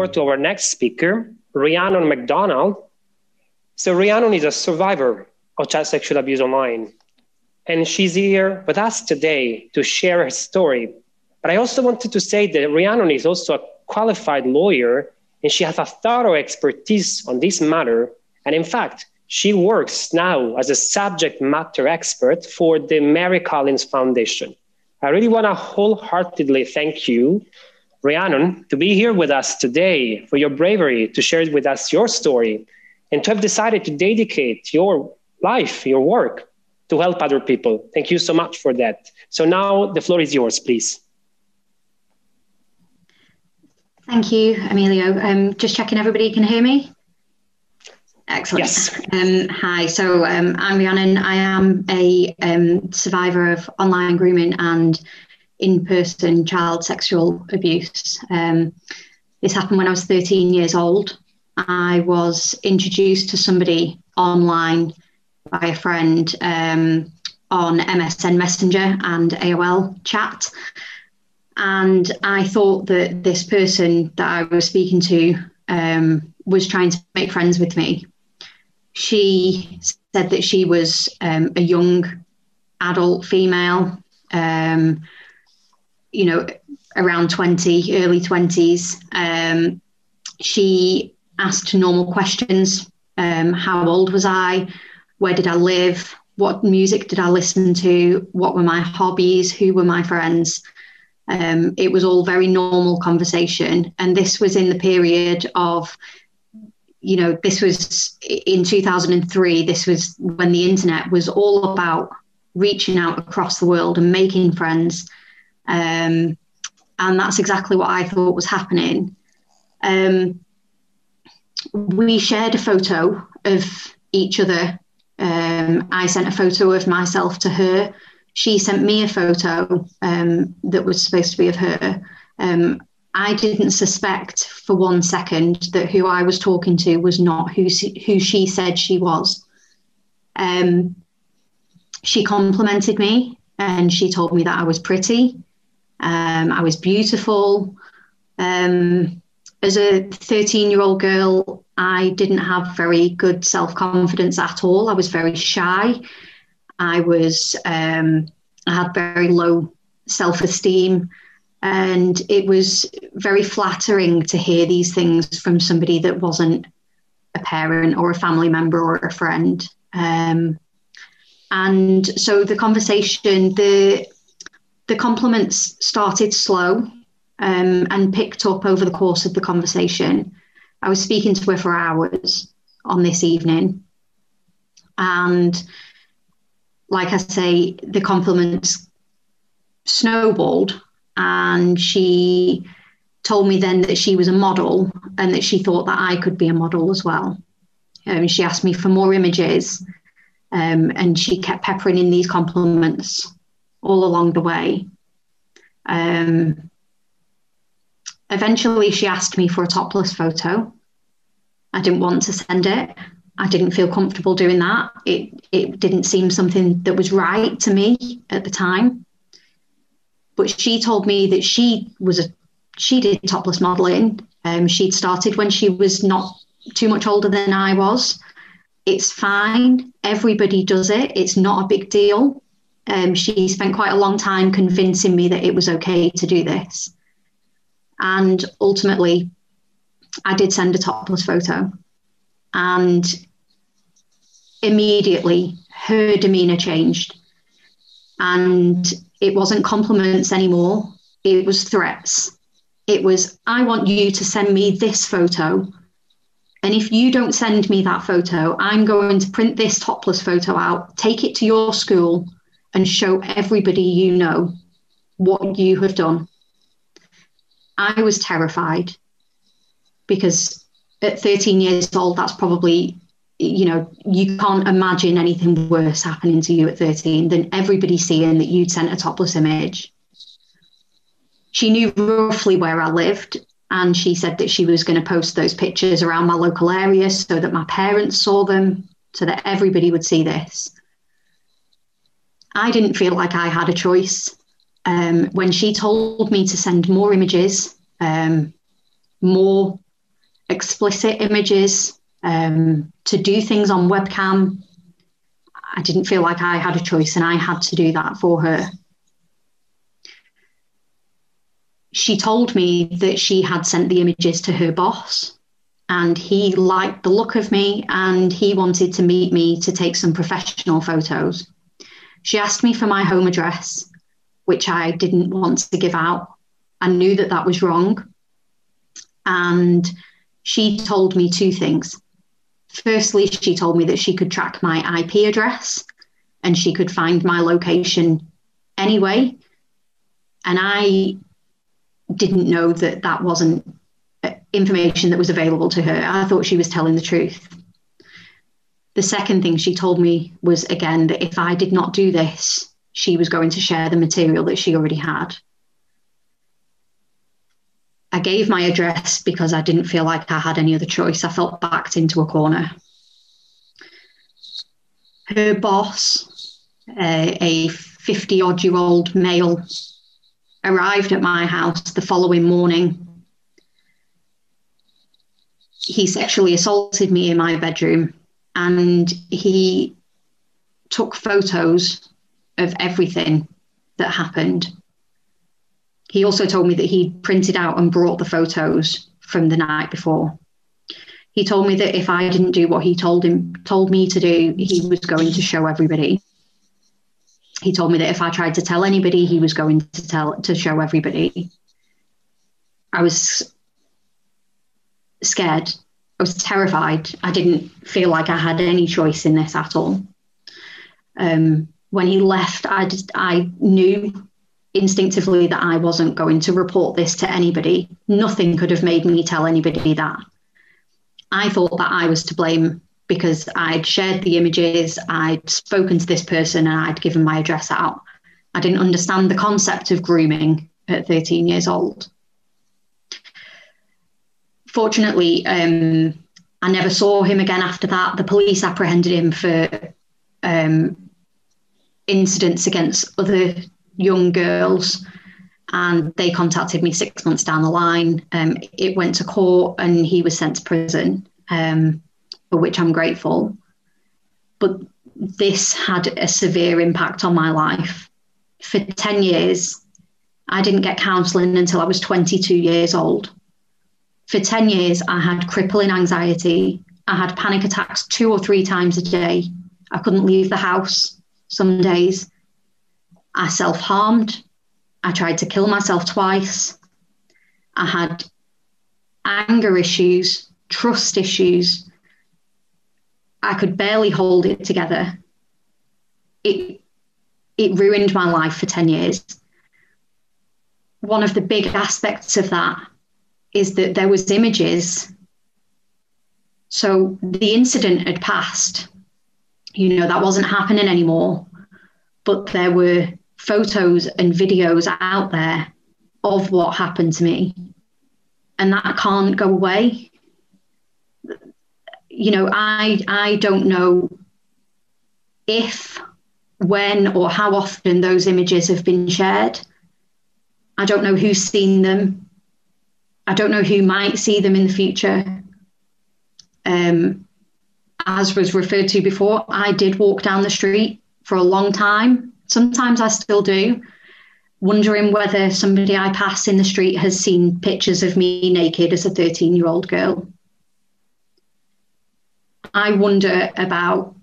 floor to our next speaker, Rhiannon McDonald. So Rhiannon is a survivor of child sexual abuse online, and she's here with us today to share her story. But I also wanted to say that Rhiannon is also a qualified lawyer, and she has a thorough expertise on this matter. And in fact, she works now as a subject matter expert for the Mary Collins Foundation. I really want to wholeheartedly thank you, Rhiannon, to be here with us today, for your bravery to share with us your story, and to have decided to dedicate your life, your work, to help other people. Thank you so much for that. So now the floor is yours, please. Thank you, Emilio. Just checking everybody can hear me. Excellent. Yes. Hi, so I'm Rhiannon. I am a survivor of online grooming and in-person child sexual abuse. This happened when I was 13 years old. I was introduced to somebody online by a friend on MSN Messenger and AOL chat. And I thought that this person that I was speaking to was trying to make friends with me. She said that she was a young adult female, around 20, early 20s. She asked normal questions. How old was I? Where did I live? What music did I listen to? What were my hobbies? Who were my friends? It was all very normal conversation. And this was in the period of, this was in 2003. This was when the internet was all about reaching out across the world and making friends. And that's exactly what I thought was happening. We shared a photo of each other. I sent a photo of myself to her. She sent me a photo that was supposed to be of her. I didn't suspect for 1 second that who I was talking to was not who she said she was. She complimented me and she told me that I was pretty. I was beautiful. As a 13-year-old girl, I didn't have very good self-confidence at all. I was very shy. I had very low self-esteem, and it was very flattering to hear these things from somebody that wasn't a parent or a family member or a friend. And so the conversation, the compliments started slow and picked up over the course of the conversation. I was speaking to her for hours on this evening, and like I say, the compliments snowballed, and she told me then that she was a model and that she thought that I could be a model as well. She asked me for more images, and she kept peppering in these compliments all along the way. Eventually, she asked me for a topless photo. I didn't want to send it. I didn't feel comfortable doing that. It didn't seem something that was right to me at the time. But she told me that she did topless modeling. She'd started when she was not too much older than I was. It's fine. Everybody does it. It's not a big deal. She spent quite a long time convincing me that it was okay to do this. And ultimately, I did send a topless photo. And immediately, her demeanor changed. And it wasn't compliments anymore. It was threats. It was, I want you to send me this photo. And if you don't send me that photo, I'm going to print this topless photo out, take it to your school, and show everybody you know what you have done. I was terrified because at 13 years old, that's probably, you can't imagine anything worse happening to you at 13 than everybody seeing that you'd sent a topless image. She knew roughly where I lived, and she said that she was going to post those pictures around my local area so that my parents saw them, so that everybody would see this. I didn't feel like I had a choice. When she told me to send more images, more explicit images, to do things on webcam. I didn't feel like I had a choice, and I had to do that for her. She told me that she had sent the images to her boss, and he liked the look of me, and he wanted to meet me to take some professional photos. She asked me for my home address, which I didn't want to give out. I knew that that was wrong. And she told me two things. Firstly, she told me that she could track my IP address and she could find my location anyway. And I didn't know that that wasn't information that was available to her. I thought she was telling the truth. The second thing she told me was, again, that if I did not do this, she was going to share the material that she already had. I gave my address because I didn't feel like I had any other choice. I felt backed into a corner. Her boss, a 50-odd-year-old male, arrived at my house the following morning. He sexually assaulted me in my bedroom, and he took photos of everything that happened. He also told me that he'd printed out and brought the photos from the night before. He told me that if I didn't do what he told me to do, he was going to show everybody. He told me that if I tried to tell anybody, he was going to show everybody. I was scared. I was terrified. I didn't feel like I had any choice in this at all. When he left, I knew instinctively that I wasn't going to report this to anybody. Nothing could have made me tell anybody that. I thought that I was to blame because I'd shared the images, I'd spoken to this person, and I'd given my address out. I didn't understand the concept of grooming at 13 years old. Fortunately, I never saw him again after that. The police apprehended him for incidents against other young girls, and they contacted me 6 months down the line. It went to court and he was sent to prison, for which I'm grateful. But this had a severe impact on my life. For 10 years, I didn't get counselling until I was 22 years old. For 10 years, I had crippling anxiety. I had panic attacks 2 or 3 times a day. I couldn't leave the house some days. I self-harmed. I tried to kill myself twice. I had anger issues, trust issues. I could barely hold it together. It ruined my life for 10 years. One of the big aspects of that is that there was images. So the incident had passed. You know, that wasn't happening anymore. But there were photos and videos out there of what happened to me. And that can't go away. You know, I don't know if, when, or how often those images have been shared. I don't know who's seen them. I don't know who might see them in the future. As was referred to before, I did walk down the street for a long time. Sometimes I still do, wondering whether somebody I pass in the street has seen pictures of me naked as a 13-year-old girl. I wonder about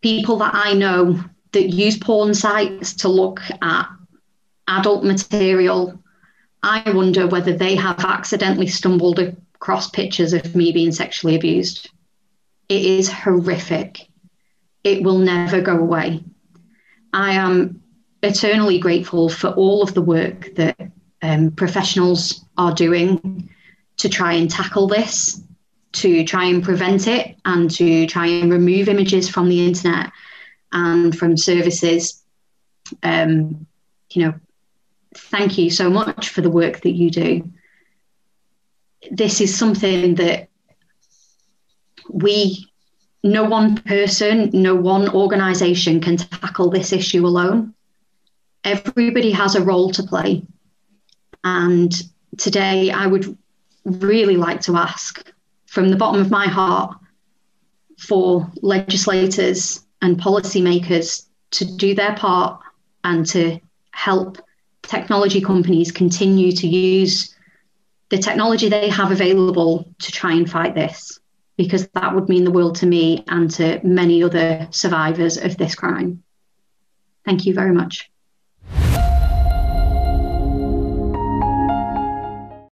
people that I know that use porn sites to look at adult material. I wonder whether they have accidentally stumbled across pictures of me being sexually abused. It is horrific. It will never go away. I am eternally grateful for all of the work that professionals are doing to try and tackle this, to try and prevent it, and to try and remove images from the internet and from services. You know, thank you so much for the work that you do. This is something that no one person, no one organisation can tackle this issue alone. Everybody has a role to play. And today I would really like to ask from the bottom of my heart for legislators and policymakers to do their part and to help technology companies continue to use the technology they have available to try and fight this, because that would mean the world to me and to many other survivors of this crime. Thank you very much.